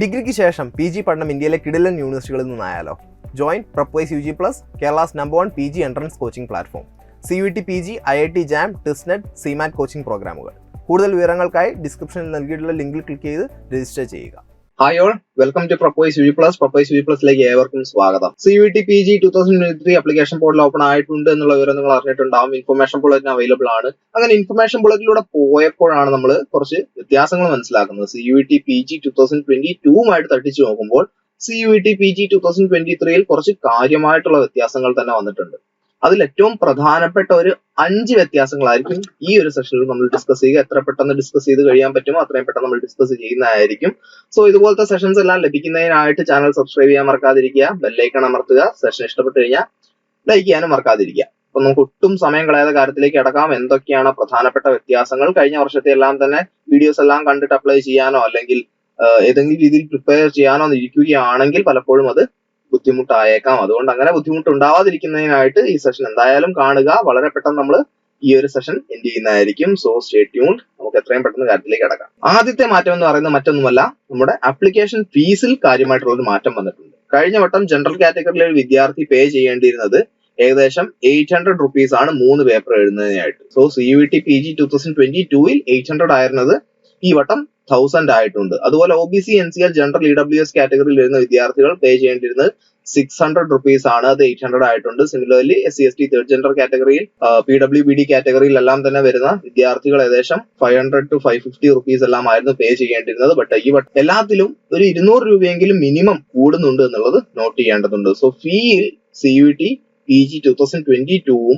ഡിഗ്രിക്ക് ശേഷം PG പഠനം ഇന്ത്യയിലെ കിടിലൻ യൂണിവേഴ്സിറ്റികളിൽ നിന്നായാലോ? Join Prepwise UG+, Kerala's No.1 PG entrance coaching platform. CUET PG, IIT JAM, TISNET, CMAT coaching പ്രോഗ്രാമുകൾ. കൂടുതൽ വിവരങ്ങൾക്കായി ഡിസ്ക്രിപ്ഷനിൽ നൽകിയിട്ടുള്ള ലിങ്കിൽ ക്ലിക്ക് ചെയ്ത് രജിസ്റ്റർ ചെയ്യുക. Hi all, welcome to Prepwise UG+. Prepwise UG+ലേക്ക് ഏവർക്കും സ്വാഗതം. CUET PG 2023 application portal open ആയിട്ടുണ്ട് എന്നുള്ള വിവരം നിങ്ങൾ അറിഞ്ഞിട്ടുണ്ടാവും. ഇൻഫർമേഷൻ ബുള്ളറ്റിന് അവൈലബിൾ ആണ്. അങ്ങനെ ഇൻഫർമേഷൻ ബുള്ളറ്റിലൂടെ പോയപ്പോഴാണ് നമ്മൾ കുറച്ച് വ്യത്യാസങ്ങൾ മനസ്സിലാക്കുന്നത്. CUET PG 2022 തട്ടിച്ചു നോക്കുമ്പോൾ CUET PG 2023 കുറച്ച് കാര്യമായിട്ടുള്ള വ്യത്യാസങ്ങൾ തന്നെ വന്നിട്ടുണ്ട്. അതിൽ ഏറ്റവും പ്രധാനപ്പെട്ട ഒരു 5 വ്യത്യാസങ്ങളായിരിക്കും ഈ ഒരു സെഷനിൽ നമ്മൾ ഡിസ്കസ് ചെയ്യുക. എത്ര പെട്ടെന്ന് ഡിസ്കസ് ചെയ്ത് കഴിയാൻ പറ്റുമോ അത്രയും പെട്ടെന്ന് നമ്മൾ ഡിസ്കസ് ചെയ്യുന്നതായിരിക്കും. സോ ഇതുപോലത്തെ സെഷൻസ് എല്ലാം ലഭിക്കുന്നതിനായിട്ട് ചാനൽ സബ്സ്ക്രൈബ് ചെയ്യാൻ മറക്കാതിരിക്കുക, ബെല്ലൈക്കൺ അമർത്തുക, സെഷൻ ഇഷ്ടപ്പെട്ടു കഴിഞ്ഞാൽ ലൈക്ക് ചെയ്യാനും മറക്കാതിരിക്കുക. അപ്പൊ നമുക്ക് ഒട്ടും സമയം കളയാതെ കാര്യത്തിലേക്ക് കിടക്കാം. എന്തൊക്കെയാണ് പ്രധാനപ്പെട്ട വ്യത്യാസങ്ങൾ? കഴിഞ്ഞ വർഷത്തെ എല്ലാം തന്നെ വീഡിയോസ് എല്ലാം കണ്ടിട്ട് അപ്ലൈ ചെയ്യാനോ അല്ലെങ്കിൽ ഏതെങ്കിലും രീതിയിൽ പ്രിപ്പയർ ചെയ്യാനോ ഇരിക്കുകയാണെങ്കിൽ പലപ്പോഴും അത് ബുദ്ധിമുട്ടായേക്കാം. അതുകൊണ്ട് അങ്ങനെ ബുദ്ധിമുട്ടുണ്ടാവാതിരിക്കുന്നതിനായിട്ട് ഈ സെഷൻ എന്തായാലും കാണുക. വളരെ പെട്ടെന്ന് നമ്മൾ ഈ ഒരു സെഷൻ എൻഡ് ചെയ്യുന്നതായിരിക്കും. So stay tuned. നമുക്ക് എത്രയും പെട്ടെന്ന് കാര്യത്തിലേക്ക് കടക്കാം. ആദ്യത്തെ മാറ്റം എന്ന് പറയുന്നത് മറ്റൊന്നുമല്ല, നമ്മുടെ ആപ്ലിക്കേഷൻ ഫീസിൽ കാര്യമായിട്ടുള്ള ഒരു മാറ്റം വന്നിട്ടുണ്ട്. കഴിഞ്ഞ വട്ടം ജനറൽ കാറ്റഗറിയിലെ ഒരു വിദ്യാർത്ഥി പേ ചെയ്യേണ്ടിയിരുന്നത് ഏകദേശം 800 rupees ആണ് 3 പേപ്പർ എഴുതുന്നതിനായിട്ട്. സോ CUET PG 2022 800 ആയിരുന്നത് ഈ വട്ടം 1000 ആയിട്ടുണ്ട്. അതുപോലെ OBC NCL ജനറൽ EWS കാറ്റഗറിയിൽ വരുന്ന വിദ്യാർത്ഥികൾ പേ ചെയ്യേണ്ടിരുന്നത് 600 rupees ആണ്, അത് 800 ആയിട്ടുണ്ട്. Similarly SC ST third gender കാറ്റഗറിയിൽ PWBD കാറ്റഗറിയിൽ എല്ലാം തന്നെ വരുന്ന വിദ്യാർത്ഥികൾ ഏകദേശം 500 to 550 rupees എല്ലാം ആയിരുന്നു പേ ചെയ്യേണ്ടിരുന്നത്. ബട്ട് ഈ വട്ടം എല്ലാത്തിലും ഒരു 200 രൂപയെങ്കിലും മിനിമം കൂടുന്നുണ്ട് എന്നുള്ളത് നോട്ട് ചെയ്യേണ്ടതുണ്ട്. സോ ഫീയിൽ CUET PG 2022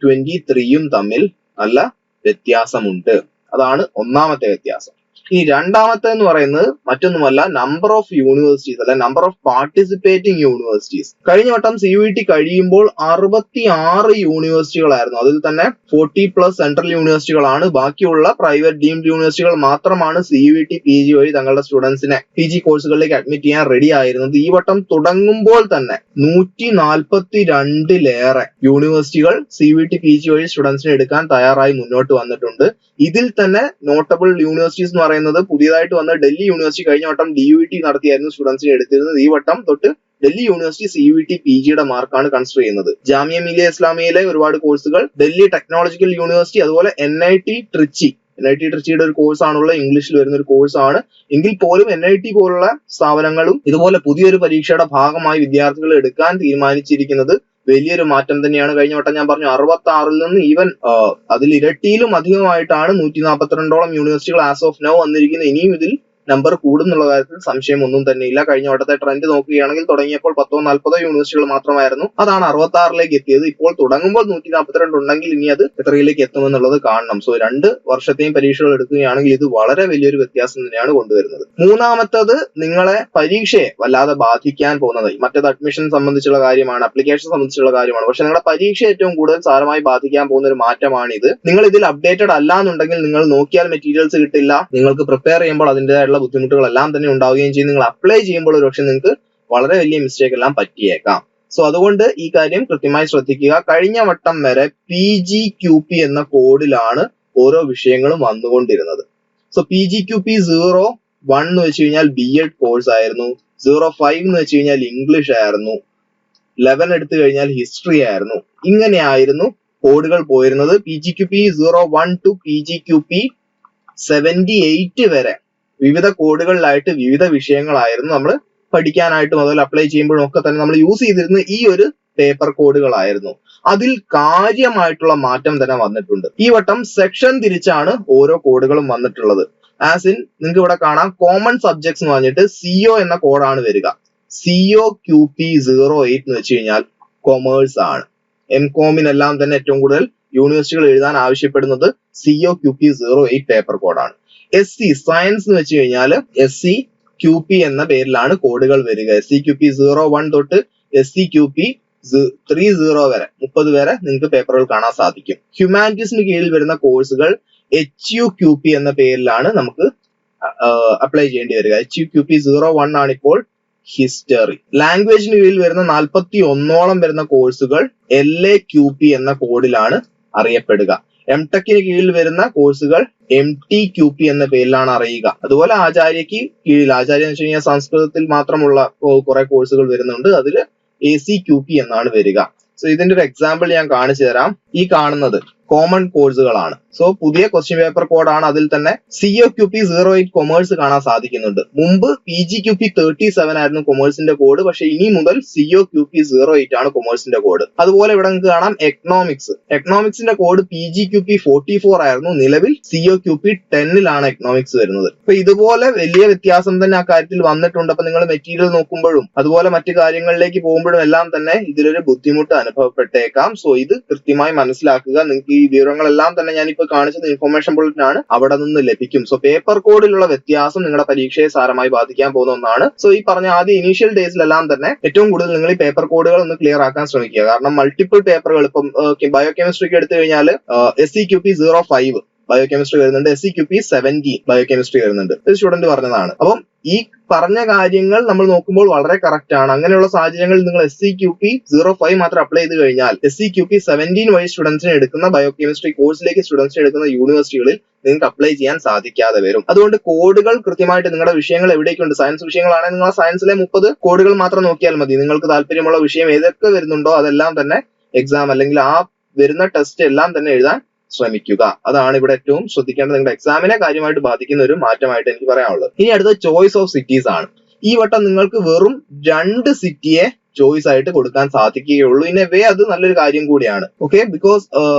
23 തമ്മിൽ നല്ല വ്യത്യാസമുണ്ട്. അതാണ് ഒന്നാമത്തെ വ്യത്യാസം. ഈ രണ്ടാമത്തെ എന്ന് പറയുന്നത് മറ്റൊന്നുമല്ല, നമ്പർ ഓഫ് യൂണിവേഴ്സിറ്റീസ് അല്ലെ നമ്പർ ഓഫ് പാർട്ടിസിപ്പേറ്റിംഗ് യൂണിവേഴ്സിറ്റീസ്. കഴിഞ്ഞ വട്ടം CUET കഴിയുമ്പോൾ 66 യൂണിവേഴ്സിറ്റികളായിരുന്നു. അതിൽ തന്നെ 40+ സെൻട്രൽ യൂണിവേഴ്സിറ്റികളാണ്. ബാക്കിയുള്ള പ്രൈവറ്റ് ഡീംഡ് യൂണിവേഴ്സിറ്റികൾ മാത്രമാണ് CUET PG വഴി തങ്ങളുടെ സ്റ്റുഡൻസിനെ PG കോഴ്സുകളിലേക്ക് അഡ്മിറ്റ് ചെയ്യാൻ റെഡി ആയിരുന്നത്. ഈ വട്ടം തുടങ്ങുമ്പോൾ തന്നെ 142 യൂണിവേഴ്സിറ്റികൾ CUET PG വഴി സ്റ്റുഡൻസിനെ എടുക്കാൻ തയ്യാറായി മുന്നോട്ട് വന്നിട്ടുണ്ട്. ഇതിൽ തന്നെ നോട്ടബിൾ യൂണിവേഴ്സിറ്റീസ് എന്ന് പറയുന്നത് പുതിയതായിട്ട് വന്ന ഡൽഹി യൂണിവേഴ്സിറ്റി കഴിഞ്ഞ വട്ടം DUET നടത്തിയായിരുന്നു സ്റ്റുഡൻസിനെ എടുത്തിരുന്നത്. ഈ വട്ടം തൊട്ട് ഡൽഹി യൂണിവേഴ്സിറ്റി CUET PGയുടെ മാർക്കാണ് കൺസിഡർ ചെയ്യുന്നത്. ജാമിയ മിലിയ ഇസ്ലാമിയയിലെ ഒരുപാട് കോഴ്സുകൾ, ഡൽഹി ടെക്നോളജിക്കൽ യൂണിവേഴ്സിറ്റി, അതുപോലെ NIT ട്രിച്ചിയുടെ ഒരു കോഴ്സ് ആണുള്ള ഇംഗ്ലീഷിൽ വരുന്ന ഒരു കോഴ്സ് ആണ്. എങ്കിൽ പോലും NIT പോലുള്ള സ്ഥാപനങ്ങളും ഇതുപോലെ പുതിയൊരു പരീക്ഷയുടെ ഭാഗമായി വിദ്യാർത്ഥികൾ എടുക്കാൻ തീരുമാനിച്ചിരിക്കുന്നത് വലിയൊരു മാറ്റം തന്നെയാണ്. കഴിഞ്ഞ വട്ടം ഞാൻ പറഞ്ഞു 66 നിന്ന് ഈവൻ അതിൽ ഇരട്ടിയിലും അധികമായിട്ടാണ് 142 യൂണിവേഴ്സിറ്റികൾ ആസ് ഓഫ് നൗ വന്നിരിക്കുന്നത്. ഇനിയും ഇതിൽ നമ്പർ കൂടുന്നുള്ള കാര്യത്തിൽ സംശയമൊന്നും തന്നെയില്ല. കഴിഞ്ഞ വട്ടത്തെ ട്രെൻഡ് നോക്കുകയാണെങ്കിൽ തുടങ്ങിയപ്പോൾ 10-40 യൂണിവേഴ്സിറ്റികൾ മാത്രമായിരുന്നു. അതാണ് 66 എത്തിയത്. ഇപ്പോൾ തുടങ്ങുമ്പോൾ 142 ഉണ്ടെങ്കിൽ ഇനി അത് എത്രയിലേക്ക് എത്തുമെന്നുള്ളത് കാണണം. സോ 2 വർഷത്തെയും പരീക്ഷകൾ എടുക്കുകയാണെങ്കിൽ ഇത് വളരെ വലിയൊരു വ്യത്യാസം തന്നെയാണ് കൊണ്ടുവരുന്നത്. മൂന്നാമത്തത് നിങ്ങളെ പരീക്ഷയെ വല്ലാതെ ബാധിക്കാൻ പോകുന്നത്, മറ്റേത് അഡ്മിഷൻ സംബന്ധിച്ചുള്ള കാര്യമാണ്, അപ്ലിക്കേഷൻ സംബന്ധിച്ചുള്ള കാര്യമാണ്. പക്ഷെ നിങ്ങളുടെ പരീക്ഷ ഏറ്റവും കൂടുതൽ സാരമായി ബാധിക്കാൻ പോകുന്ന ഒരു മാറ്റമാണിത്. നിങ്ങൾ ഇതിൽ അപ്ഡേറ്റഡ് അല്ല എന്നുണ്ടെങ്കിൽ നിങ്ങൾ നോക്കിയാൽ മെറ്റീരിയൽസ് കിട്ടില്ല. നിങ്ങൾക്ക് പ്രിപ്പയർ ചെയ്യുമ്പോൾ അതിൻ്റെതായിട്ടുള്ള ബുദ്ധിമുട്ടുകളെല്ലാം തന്നെ ഉണ്ടാവുകയും ചെയ്യും. നിങ്ങൾ അപ്ലൈ ചെയ്യുമ്പോൾ ഒരുപക്ഷെ നിങ്ങൾക്ക് വളരെ വലിയ മിസ്റ്റേക്ക് എല്ലാം പറ്റിയേക്കാം. സോ അതുകൊണ്ട് ഈ കാര്യം കൃത്യമായി ശ്രദ്ധിക്കുക. കഴിഞ്ഞ വട്ടം വരെ PGQP എന്ന കോഡിലാണ് ഓരോ വിഷയങ്ങളും വന്നുകൊണ്ടിരുന്നത്. സോ PGQP 01 എന്ന് വെച്ച് കഴിഞ്ഞാൽ B.Ed കോഴ്സ് ആയിരുന്നു, 05 എന്ന് വെച്ച് കഴിഞ്ഞാൽ ഇംഗ്ലീഷ് ആയിരുന്നു, 11 എടുത്തു കഴിഞ്ഞാൽ ഹിസ്റ്ററി ആയിരുന്നു. ഇങ്ങനെയായിരുന്നു കോഡുകൾ പോയിരുന്നത്. PGQP 01 to PGQP 78 വരെ വിവിധ കോഡുകളിലായിട്ട് വിവിധ വിഷയങ്ങളായിരുന്നു നമ്മൾ പഠിക്കാനായിട്ടും അതുപോലെ അപ്ലൈ ചെയ്യുമ്പോഴും ഒക്കെ തന്നെ നമ്മൾ യൂസ് ചെയ്തിരുന്ന ഈ ഒരു പേപ്പർ കോഡുകളായിരുന്നു. അതിൽ കാര്യമായിട്ടുള്ള മാറ്റം തന്നെ വന്നിട്ടുണ്ട്. ഈ വട്ടം സെക്ഷൻ തിരിച്ചാണ് ഓരോ കോഡുകളും വന്നിട്ടുള്ളത്. ആസ് ഇൻ നിങ്ങൾക്ക് ഇവിടെ കാണാം, കോമൺ സബ്ജക്ട്സ് എന്ന് പറഞ്ഞിട്ട് CO എന്ന കോഡാണ് വരിക. COQP 08 എന്ന് വെച്ച് കഴിഞ്ഞാൽ കൊമേഴ്സ് ആണ്. MCOMനെല്ലാം തന്നെ ഏറ്റവും കൂടുതൽ യൂണിവേഴ്സിറ്റികൾ എഴുതാൻ ആവശ്യപ്പെടുന്നത് COQP 08 പേപ്പർ കോഡാണ്. SC സയൻസ് എന്ന് വെച്ച് കഴിഞ്ഞാൽ SCQP എന്ന പേരിലാണ് കോഡുകൾ വരിക. SCQP 01 തൊട്ട് SCQP 30 വരെ 30 വരെ നിങ്ങൾക്ക് പേപ്പറുകൾ കാണാൻ സാധിക്കും. ഹ്യൂമാനിറ്റീസിന് കീഴിൽ വരുന്ന കോഴ്സുകൾ HUQP എന്ന പേരിലാണ് നമുക്ക് അപ്ലൈ ചെയ്യേണ്ടി വരിക. HUQP 01 ആണ് ഇപ്പോൾ ഹിസ്റ്ററി. ലാംഗ്വേജിന് കീഴിൽ വരുന്ന 41 വരുന്ന കോഴ്സുകൾ LAQP എന്ന കോഡിലാണ് അറിയപ്പെടുക. എംടെക്കിന് കീഴിൽ വരുന്ന കോഴ്സുകൾ MTQP എന്ന പേരിലാണ് അറിയുക. അതുപോലെ ആചാര്യക്ക് കീഴിൽ, ആചാര്യ എന്ന് വെച്ച് കഴിഞ്ഞാൽ സംസ്കൃതത്തിൽ മാത്രമുള്ള കുറെ കോഴ്സുകൾ വരുന്നുണ്ട്, അതിൽ ACQP എന്നാണ് വരിക. സോ ഇതിന്റെ ഒരു എക്സാമ്പിൾ ഞാൻ കാണിച്ചു തരാം. ഈ കാണുന്നത് കോമൺ കോഴ്സുകളാണ്. സോ പുതിയ ക്വസ്റ്റ്യൻ പേപ്പർ കോഡാണ്. അതിൽ തന്നെ COQP 08 കൊമേഴ്സ് കാണാൻ സാധിക്കുന്നുണ്ട്. മുമ്പ് PGQP 37 ആയിരുന്നു കൊമേഴ്സിന്റെ കോഡ്, പക്ഷെ ഇനി മുതൽ COQP 08 ആണ് കൊമേഴ്സിന്റെ കോഡ്. അതുപോലെ ഇവിടെ നിങ്ങൾക്ക് കാണാം എക്കണോമിക്സിന്റെ കോഡ് PGQP 44 ആയിരുന്നു. നിലവിൽ COQP 10 എക്കണോമിക്സ് വരുന്നത്. അപ്പൊ ഇതുപോലെ വലിയ വ്യത്യാസം തന്നെ ആ കാര്യത്തിൽ വന്നിട്ടുണ്ട്. അപ്പൊ നിങ്ങൾ മെറ്റീരിയൽ നോക്കുമ്പോഴും അതുപോലെ മറ്റു കാര്യങ്ങളിലേക്ക് പോകുമ്പോഴും എല്ലാം തന്നെ ഇതിലൊരു ബുദ്ധിമുട്ട് അനുഭവപ്പെട്ടേക്കാം. സോ ഇത് കൃത്യമായി മനസ്സിലാക്കുക. നിങ്ങൾക്ക് ഈ വിവരങ്ങളെല്ലാം തന്നെ ഞാനിപ്പോ കാണിച്ചത് ഇൻഫർമേഷൻ ബുള്ളറ്റിൻ ആണ്, അവിടെ നിന്ന് ലഭിക്കും. സോ പേപ്പർ കോഡിലുള്ള വ്യത്യാസം നിങ്ങളുടെ പരീക്ഷയെ സാരമായി ബാധിക്കാൻ പോകുന്ന ഒന്നാണ്. സോ ഈ പറഞ്ഞ ആദ്യ ഇനീഷ്യൽ ഡേയ്സിലെല്ലാം തന്നെ ഏറ്റവും കൂടുതൽ നിങ്ങൾ ഈ പേപ്പർ കോഡുകൾ ഒന്ന് ക്ലിയർ ആക്കാൻ ശ്രമിക്കുക. കാരണം മൾട്ടിപ്പിൾ പേപ്പറുകൾ ഇപ്പം ബയോകെമിസ്ട്രിക്ക് എടുത്തു കഴിഞ്ഞാൽ SCQP 05 ബയോകെമിസ്ട്രി വരുന്നുണ്ട്, SCQP 17 ബയോകെമിസ്ട്രി വരുന്നുണ്ട്. ഒരു സ്റ്റുഡന്റ് പറഞ്ഞതാണ്. അപ്പം ഈ പറഞ്ഞ കാര്യങ്ങൾ നമ്മൾ നോക്കുമ്പോൾ വളരെ കറക്റ്റ് ആണ്. അങ്ങനെയുള്ള സാഹചര്യങ്ങളിൽ നിങ്ങൾ SCQP 05 മാത്രം അപ്ലൈ ചെയ്ത് കഴിഞ്ഞാൽ SCQP 17 വഴി സ്റ്റുഡൻസിനെ എടുക്കുന്ന ബയോകെമിസ്ട്രി കോഴ്സിലേക്ക് സ്റ്റുഡൻസിനെ എടുക്കുന്ന യൂണിവേഴ്സിറ്റികളിൽ നിങ്ങൾക്ക് അപ്ലൈ ചെയ്യാൻ സാധിക്കാതെ വരും. അതുകൊണ്ട് കോഡുകൾ കൃത്യമായിട്ട് നിങ്ങളുടെ വിഷയങ്ങൾ എവിടേക്കുണ്ട്, സയൻസ് വിഷയങ്ങളാണെങ്കിൽ നിങ്ങൾ സയൻസിലെ 30 കോഡുകൾ മാത്രം നോക്കിയാൽ മതി. നിങ്ങൾക്ക് താല്പര്യമുള്ള വിഷയം ഏതൊക്കെ വരുന്നുണ്ടോ അതെല്ലാം തന്നെ എക്സാം അല്ലെങ്കിൽ ആ വരുന്ന ടെസ്റ്റ് എല്ലാം തന്നെ എഴുതാൻ ശ്രമിക്കുക. അതാണ് ഇവിടെ ഏറ്റവും ശ്രദ്ധിക്കേണ്ടത്. നിങ്ങളുടെ എക്സാമിനെ കാര്യമായിട്ട് ബാധിക്കുന്ന ഒരു മാറ്റമായിട്ട് എനിക്ക് പറയാനുള്ളത്. ഇനി അടുത്ത ചോയ്സ് ഓഫ് സിറ്റീസ് ആണ്. ഈ വട്ടം നിങ്ങൾക്ക് വെറും 2 സിറ്റിയെ ചോയ്സ് ആയിട്ട് കൊടുക്കാൻ സാധിക്കുകയുള്ളൂ. ഇൻ എ വേ അത് നല്ലൊരു കാര്യം കൂടിയാണ്. ഓക്കെ, ബിക്കോസ്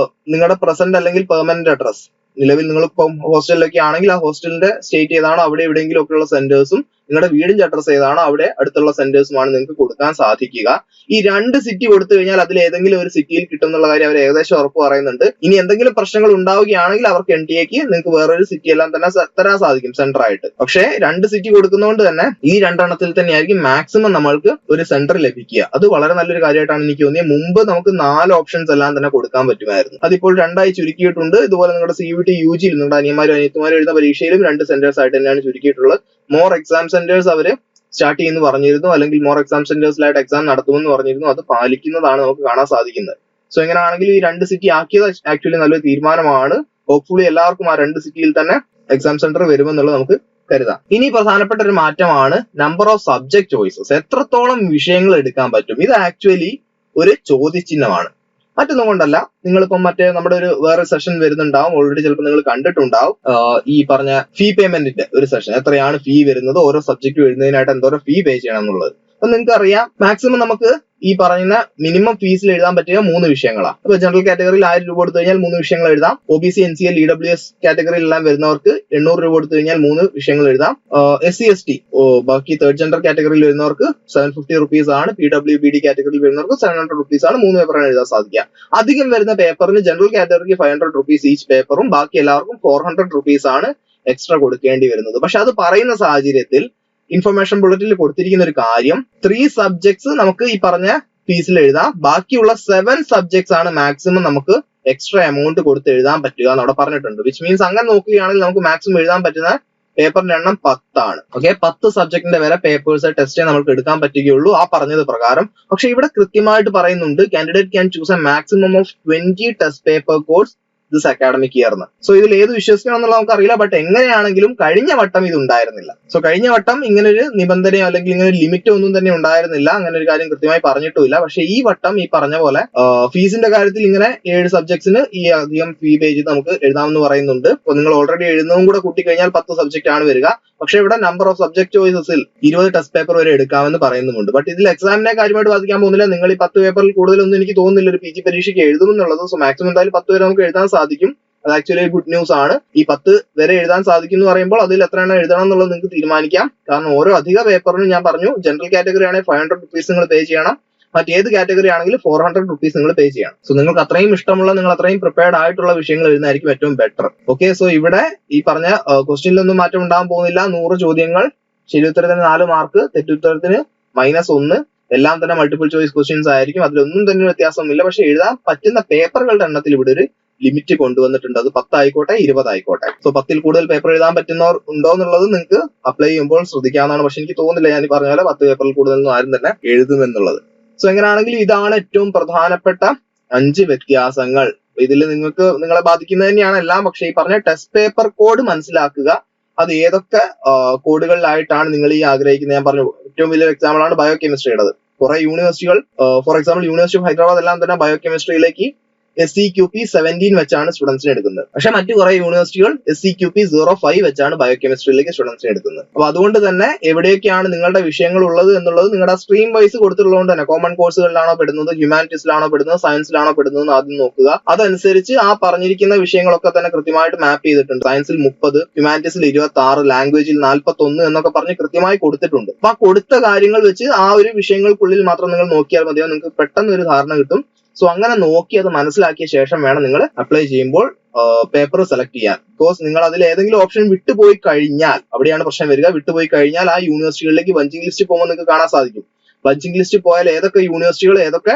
നിങ്ങളുടെ പ്രസന്റ് അല്ലെങ്കിൽ പെർമനന്റ് അഡ്രസ്, നിലവിൽ നിങ്ങൾ ഇപ്പം ഹോസ്റ്റലിലൊക്കെ ആണെങ്കിൽ ആ ഹോസ്റ്റലിന്റെ സ്റ്റേറ്റ് ഏതാണോ അവിടെ എവിടെയെങ്കിലും ഒക്കെയുള്ള സെന്റേഴ്സും നിങ്ങളുടെ വീടിന്റെ അഡ്രസ് ഏതാണോ അവിടെ അടുത്തുള്ള സെന്റേഴ്സുമാണ് നിങ്ങൾക്ക് കൊടുക്കാൻ സാധിക്കുക. ഈ 2 സിറ്റി കൊടുത്തു കഴിഞ്ഞാൽ അതിൽ ഏതെങ്കിലും ഒരു സിറ്റിയിൽ കിട്ടും എന്നുള്ള കാര്യം അവർ ഏകദേശം ഉറപ്പ് പറയുന്നുണ്ട്. ഇനി എന്തെങ്കിലും പ്രശ്നങ്ങൾ ഉണ്ടാവുകയാണെങ്കിൽ അവർക്ക് NTA-ക്ക് നിങ്ങൾക്ക് വേറൊരു സിറ്റി എല്ലാം തന്നെ തരാൻ സാധിക്കും സെന്റർ ആയിട്ട്. പക്ഷേ 2 സിറ്റി കൊടുക്കുന്നതുകൊണ്ട് തന്നെ ഈ 2 എണ്ണത്തിൽ തന്നെയായിരിക്കും മാക്സിമം നമ്മൾക്ക് ഒരു സെന്റർ ലഭിക്കുക. അത് വളരെ നല്ലൊരു കാര്യമായിട്ടാണ് എനിക്ക് തോന്നിയത്. മുമ്പ് നമുക്ക് 4 ഓപ്ഷൻസ് എല്ലാം തന്നെ കൊടുക്കാൻ പറ്റുമായിരുന്നു, അതിപ്പോൾ 2 ചുരുക്കിയിട്ടുണ്ട്. ഇതുപോലെ നിങ്ങളുടെ CUET UG നിങ്ങളുടെ അനിയന്മാരും അനിയത്തിമാരും എഴുതുന്ന പരീക്ഷയിലും 2 സെന്റേഴ്സ് ആയിട്ട് തന്നെയാണ് ചുരുക്കിയിട്ടുള്ളത്. മോർ എക്സാം സെന്റേഴ്സ് അവര് സ്റ്റാർട്ട് ചെയ്യുന്നു പറഞ്ഞിരുന്നു, അല്ലെങ്കിൽ മോർ എക്സാം സെന്റേഴ്സിലായിട്ട് എക്സാം നടത്തുമെന്ന് പറഞ്ഞിരുന്നു. അത് പാലിക്കുന്നതാണ് നമുക്ക് കാണാൻ സാധിക്കുന്നത്. സോ എങ്ങനെയാണെങ്കിൽ ഈ 2 സിറ്റി ആക്കിയത് ആക്ച്വലി നല്ലൊരു തീരുമാനമാണ്. ഹോപ്പ്ഫുള്ളി എല്ലാവർക്കും ആ 2 സിറ്റിയിൽ തന്നെ എക്സാം സെന്റർ വരുമെന്നുള്ളത് നമുക്ക് കരുതാം. ഇനി പ്രധാനപ്പെട്ട ഒരു മാറ്റമാണ് നമ്പർ ഓഫ് സബ്ജക്ട് ചോയ്സസ്. എത്രത്തോളം വിഷയങ്ങൾ എടുക്കാൻ പറ്റും, ഇത് ആക്ച്വലി ഒരു ചോദ്യചിഹ്നമാണ്. മറ്റൊന്നും കൊണ്ടല്ല, നിങ്ങളിപ്പം നമ്മുടെ ഒരു വേറെ സെഷൻ വരുന്നുണ്ടാവും, ഓൾറെഡി ചിലപ്പോൾ നിങ്ങൾ കണ്ടിട്ടുണ്ടാവും. ഈ പറഞ്ഞ ഫീ പേയ്മെന്റിന്റെ ഒരു സെഷൻ, എത്രയാണ് ഫീ വരുന്നത്, ഓരോ സബ്ജക്ട് എഴുതുന്നതിനായിട്ട് എന്തോരം ഫീ പേ ചെയ്യണം എന്നുള്ളത്. അപ്പൊ നിങ്ങൾക്ക് അറിയാം, മാക്സിമം നമുക്ക് ഈ പറയുന്ന മിനിമം ഫീസിൽ എഴുതാൻ പറ്റിയ 3 വിഷയങ്ങളാണ്. അപ്പൊ ജനറൽ കാറ്റഗറിയിൽ 1000 രൂപ കൊടുത്തു കഴിഞ്ഞാൽ 3 വിഷയങ്ങൾ എഴുതാം. OBC NCL EWS കാറ്റഗറിയിലെല്ലാം വരുന്നവർക്ക് 800 രൂപ കൊടുത്തു കഴിഞ്ഞാൽ 3 വിഷയങ്ങൾ എഴുതാം. SC ST ബാക്കി തേർഡ് ജെൻഡർ കാറ്റഗറിയിൽ വരുന്നവർക്ക് 750 റുപ്പീസ് ആണ്. PWBD കാറ്റഗറിയിൽ വരുന്നവർക്ക് 700 റുപ്പീസ് ആണ്. 3 പേപ്പറാണ് എഴുതാൻ സാധിക്കുക. അധികം വരുന്ന പേപ്പറിന് ജനറൽ കാറ്റഗറിക്ക് 500 റുപ്പീസ് ഈച്ച് പേപ്പറും ബാക്കി എല്ലാവർക്കും 400 റുപ്പീസ് ആണ് എക്സ്ട്രാ കൊടുക്കേണ്ടി വരുന്നത്. പക്ഷെ അത് പറയുന്ന സാഹചര്യത്തിൽ ഇൻഫർമേഷൻ ബുള്ളറ്റിൽ കൊടുത്തിരിക്കുന്ന ഒരു കാര്യം, 3 സബ്ജക്ട്സ് നമുക്ക് ഈ പറഞ്ഞ ഫീസിൽ എഴുതാം. ബാക്കിയുള്ള 7 സബ്ജക്ട്സ് ആണ് മാക്സിമം നമുക്ക് എക്സ്ട്രാ എമൗണ്ട് കൊടുത്ത് എഴുതാൻ പറ്റുക എന്ന് അവിടെ പറഞ്ഞിട്ടുണ്ട്. വിച്ച് മീൻസ് അങ്ങനെ നോക്കുകയാണെങ്കിൽ നമുക്ക് മാക്സിമം എഴുതാൻ പറ്റുന്ന പേപ്പറിന്റെ എണ്ണം 10 ആണ്. ഓക്കെ, 10 സബ്ജക്ടിന്റെ വരെ പേപ്പേഴ്സ് ടെസ്റ്റ് നമുക്ക് എടുക്കാൻ പറ്റുകയുള്ളൂ ആ പറഞ്ഞത് പ്രകാരം. പക്ഷെ ഇവിടെ കൃത്യമായിട്ട് പറയുന്നുണ്ട്, candidate can choose a maximum of 20 test paper codes this academic year എന്ന്. സോ ഇതിൽ ഏത് വിശ്വസിക്കണം എന്നുള്ളത് നമുക്ക് അറിയില്ല. ബട്ട് എങ്ങനെയാണെങ്കിലും കഴിഞ്ഞ വട്ടം ഇത് ഉണ്ടായിരുന്നില്ല. സോ കഴിഞ്ഞ വട്ടം ഇങ്ങനെ ഒരു നിബന്ധനയോ അല്ലെങ്കിൽ ഇങ്ങനെ ഒരു ലിമിറ്റോ ഒന്നും തന്നെ ഉണ്ടായിരുന്നില്ല. അങ്ങനെ ഒരു കാര്യം കൃത്യമായി പറഞ്ഞിട്ടുമില്ല. പക്ഷെ ഈ വട്ടം ഈ പറഞ്ഞ പോലെ ഫീസിന്റെ കാര്യത്തിൽ ഇങ്ങനെ 7 സബ്ജക്ട്സിന് ഈ അധികം ഫീ പേ ചെയ്ത് നമുക്ക് എഴുതാമെന്ന് പറയുന്നുണ്ട്. അപ്പൊ നിങ്ങൾ ഓൾറെഡി എഴുതുന്നതും കൂടെ കൂട്ടിക്കഴിഞ്ഞാൽ 10 സബ്ജക്ട് ആണ് വരിക. പക്ഷെ ഇവിടെ നമ്പർ ഓഫ് സബ്ജക്ട് ചോയ്സസിൽ 20 ടെസ്റ്റ് പേപ്പർ വരെ എടുക്കാമെന്ന് പറയുന്നുമുണ്ട്. ബട്ട് ഇതിൽ എക്സാമിനെ കാര്യമായിട്ട് ബാധിക്കാൻ പോകുന്നില്ല. നിങ്ങൾ ഈ 10 പേപ്പറിൽ കൂടുതലൊന്നും എനിക്ക് തോന്നുന്നില്ല ഒരു PG പരീക്ഷയ്ക്ക് എഴുതുമെന്നുള്ളത്. സോ മാക്സിമം എന്തായാലും 10 വരെ നമുക്ക് എഴുതാൻ സാധിക്കും. അത് ആക്ച്വലി ഗുഡ് ന്യൂസ് ആണ്. ഈ 10 വരെ എഴുതാൻ സാധിക്കും എന്ന് പറയുമ്പോൾ അതിൽ എത്ര എണ്ണം എഴുതണം എന്നുള്ളത് നിങ്ങൾക്ക് തീരുമാനിക്കാം. കാരണം ഓരോ അധിക പേപ്പറിനും ഞാൻ പറഞ്ഞു, ജനറൽ കാറ്റഗറി ആണെങ്കിൽ 500 റുപ്പീസ് നിങ്ങൾ പേ ചെയ്യണം. മറ്റേത് കാറ്റഗറി ആണെങ്കിലും 400 റുപ്പീസ് നിങ്ങൾ പേ ചെയ്യണം. സോ നിങ്ങൾക്ക് അത്രയും ഇഷ്ടമുള്ള, നിങ്ങൾ അത്രയും പ്രിപ്പയർഡ് ആയിട്ടുള്ള വിഷയങ്ങൾ എഴുതുന്നതായിരിക്കും ഏറ്റവും ബെറ്റർ. ഓക്കെ, സോ ഇവിടെ ഈ പറഞ്ഞ ക്വസ്റ്റ്യനിലൊന്നും മാറ്റം ഉണ്ടാകാൻ പോകുന്നില്ല. 100 ചോദ്യങ്ങൾ, ശരിയുത്തരത്തിന് 4 മാർക്ക്, തെറ്റുത്തരത്തിന് -1, എല്ലാം തന്നെ മൾട്ടിപ്പിൾ ചോയ്സ് ക്വസ്റ്റ്യൻസ് ആയിരിക്കും. അതിലൊന്നും തന്നെ വ്യത്യാസമില്ല. പക്ഷെ എഴുതാൻ പറ്റുന്ന പേപ്പറുകളുടെ എണ്ണത്തിൽ ഇവിടെ ഒരു ലിമിറ്റ് കൊണ്ടുവന്നിട്ടുണ്ട്. അത് 10 ആയിക്കോട്ടെ 20 ആയിക്കോട്ടെ. സോ 10ൽ കൂടുതൽ പേപ്പർ എഴുതാൻ പറ്റുന്നവർ ഉണ്ടോ എന്നുള്ളത് നിങ്ങൾക്ക് അപ്ലൈ ചെയ്യുമ്പോൾ ശ്രദ്ധിക്കാവുന്നതാണ്. പക്ഷെ എനിക്ക് തോന്നുന്നില്ല, ഞാൻ പറഞ്ഞ പോലെ 10 പേപ്പറിൽ കൂടുതലൊന്നും ആരും തന്നെ എഴുതുമെന്നുള്ളത്. സോ എങ്ങനെയാണെങ്കിലും ഇതാണ് ഏറ്റവും പ്രധാനപ്പെട്ട 5 വ്യത്യാസങ്ങൾ ഇതിൽ നിങ്ങളെ ബാധിക്കുന്നത് തന്നെയാണ് എല്ലാം. പക്ഷെ ഈ പറഞ്ഞ ടെസ്റ്റ് പേപ്പർ കോഡ് മനസ്സിലാക്കുക. അത് ഏതൊക്കെ കോഡുകളിലായിട്ടാണ് നിങ്ങൾ ഈ ആഗ്രഹിക്കുന്നത്. ഞാൻ പറഞ്ഞു ഏറ്റവും വലിയൊരു എക്സാമ്പിൾ ആണ് ബയോ കെമിസ്ട്രിയുടേത്. കുറെ യൂണിവേഴ്സിറ്റികൾ, for example university of Hyderabad എല്ലാം തന്നെ ബയോ കെമിസ്ട്രിയിലേക്ക് SCQP 17 വെച്ചാണ് സ്റ്റുഡൻസിനെ എടുക്കുന്നത്. പക്ഷെ മറ്റു കുറെ യൂണിവേഴ്സിറ്റികൾ SCQP 05 വെച്ചാണ് ബയോ കെമിസ്ട്രിയിലേക്ക് സ്റ്റുഡൻസിനെ എടുക്കുന്നത്. അപ്പൊ അതുകൊണ്ട് തന്നെ എവിടെയൊക്കെയാണ് നിങ്ങളുടെ വിഷയങ്ങൾ ഉള്ളത് എന്നുള്ളത് നിങ്ങളുടെ സ്ട്രീം വൈസ് കൊടുത്തിട്ടുള്ളതുകൊണ്ട് തന്നെ കോമൺ കോഴ്സുകളിലാണോ പെടുന്നത്, ഹ്യൂമാനിറ്റീസിലാണോ പെടുന്നത്, സയൻസിലാണോ പെടുന്നത് ആദ്യം നോക്കുക. അതനുസരിച്ച് ആ പറഞ്ഞിരിക്കുന്ന വിഷയങ്ങളൊക്കെ തന്നെ കൃത്യമായിട്ട് മാപ്പ് ചെയ്തിട്ടുണ്ട്. സയൻസിൽ 30, ഹ്യൂമാനിറ്റീസിൽ 26, ലാംഗ്വേജിൽ 41 എന്നൊക്കെ പറഞ്ഞ് കൃത്യമായി കൊടുത്തിട്ടുണ്ട്. അപ്പൊ ആ കൊടുത്ത കാര്യങ്ങൾ വെച്ച് ആ ഒരു വിഷയങ്ങൾക്കുള്ളിൽ മാത്രം നിങ്ങൾ നോക്കിയാൽ മതിയോ, നിങ്ങൾക്ക് പെട്ടെന്ന് ഒരു ധാരണ കിട്ടും. സോ അങ്ങനെ നോക്കി അത് മനസ്സിലാക്കിയ ശേഷം വേണം നിങ്ങൾ അപ്ലൈ ചെയ്യുമ്പോൾ പേപ്പർ സെലക്ട് ചെയ്യാൻ. ബിക്കോസ് നിങ്ങൾ അതിൽ ഏതെങ്കിലും ഓപ്ഷൻ വിട്ടുപോയി കഴിഞ്ഞാൽ അവിടെയാണ് പ്രശ്നം വരിക. വിട്ടുപോയി കഴിഞ്ഞാൽ ആ യൂണിവേഴ്സിറ്റികളിലേക്ക് ബഞ്ചിങ് ലിസ്റ്റ് പോകുമ്പോൾ നിങ്ങൾക്ക് കാണാൻ സാധിക്കും. ബഞ്ചിങ് ലിസ്റ്റ് പോയാൽ ഏതൊക്കെ യൂണിവേഴ്സിറ്റികൾ ഏതൊക്കെ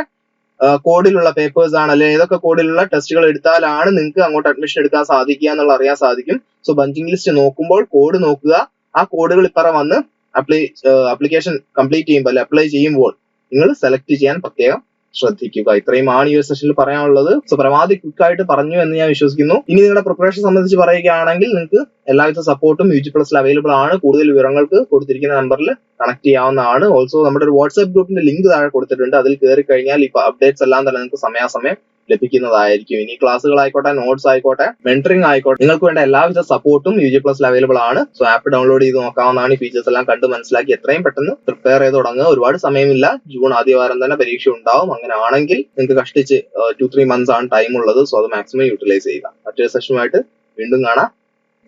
കോഡിലുള്ള പേപ്പേഴ്സ് ആണ്, അല്ലെങ്കിൽ ഏതൊക്കെ കോഡിലുള്ള ടെസ്റ്റുകൾ എടുത്താലാണ് നിങ്ങൾക്ക് അങ്ങോട്ട് അഡ്മിഷൻ എടുക്കാൻ സാധിക്കുക എന്നുള്ള അറിയാൻ സാധിക്കും. സോ ബഞ്ചിങ് ലിസ്റ്റ് നോക്കുമ്പോൾ കോഡ് നോക്കുക. ആ കോഡുകൾ ഇപ്പറ വന്ന് അപ്ലിക്കേഷൻ കംപ്ലീറ്റ് ചെയ്യുമ്പോൾ അല്ലെ അപ്ലൈ ചെയ്യുമ്പോൾ നിങ്ങൾ സെലക്ട് ചെയ്യാൻ പ്രത്യേകം ശ്രദ്ധിക്കുക. ഇത്രയുമാണ് ഈ ഒരു സെഷനിൽ പറയാനുള്ളത്. സോ പരമാവധി ക്വിക്കായിട്ട് പറഞ്ഞു എന്ന് ഞാൻ വിശ്വസിക്കുന്നു. ഇനി നിങ്ങളുടെ പ്രിപ്പറേഷൻ സംബന്ധിച്ച് പറയുകയാണെങ്കിൽ നിങ്ങൾക്ക് എല്ലാവിധ സപ്പോർട്ടും UG+ അവൈലബിൾ ആണ്. കൂടുതൽ വിവരങ്ങൾക്ക് കൊടുത്തിരിക്കുന്ന നമ്പറിൽ കണക്ട് ചെയ്യാവുന്നതാണ്. ഓൾസോ നമ്മുടെ ഒരു വാട്സ്ആപ്പ് ഗ്രൂപ്പിന്റെ ലിങ്ക് താഴെ കൊടുത്തിട്ടുണ്ട്. അതിൽ കയറി കഴിഞ്ഞാൽ ഈ അപ്ഡേറ്റ്സ് എല്ലാം തന്നെ നിങ്ങൾക്ക് സമയാസമയം ലഭിക്കുന്നതായിരിക്കും. ഇനി ക്ലാസ്സുകളായിക്കോട്ടെ, നോട്ട്സ് ആയിക്കോട്ടെ, മെന്ററിംഗ് ആയിക്കോട്ടെ, നിങ്ങൾക്ക് വേണ്ട എല്ലാവിധ സപ്പോർട്ടും UG+ അവൈലബിൾ ആണ്. സോ ആപ്പ് ഡൗൺലോഡ് ചെയ്ത് നോക്കാവുന്നതാണ്. ഈ ഫീച്ചേഴ്സ് എല്ലാം കണ്ട് മനസ്സിലാക്കി എത്രയും പെട്ടെന്ന് പ്രിപ്പയർ ചെയ്ത് തുടങ്ങുക. ഒരുപാട് സമയമില്ല. ജൂൺ ആദ്യവാരം തന്നെ പരീക്ഷ ഉണ്ടാവും. അങ്ങനെ ആണെങ്കിൽ നിങ്ങൾക്ക് കഷ്ടിച്ച് 2-3 months ആണ് ടൈം ഉള്ളത്. സോ അത് മാക്സിമം യൂട്ടിലൈസ് ചെയ്യുക. മറ്റൊരു സെഷനുമായിട്ട് വീണ്ടും കാണാം.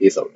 Peace out.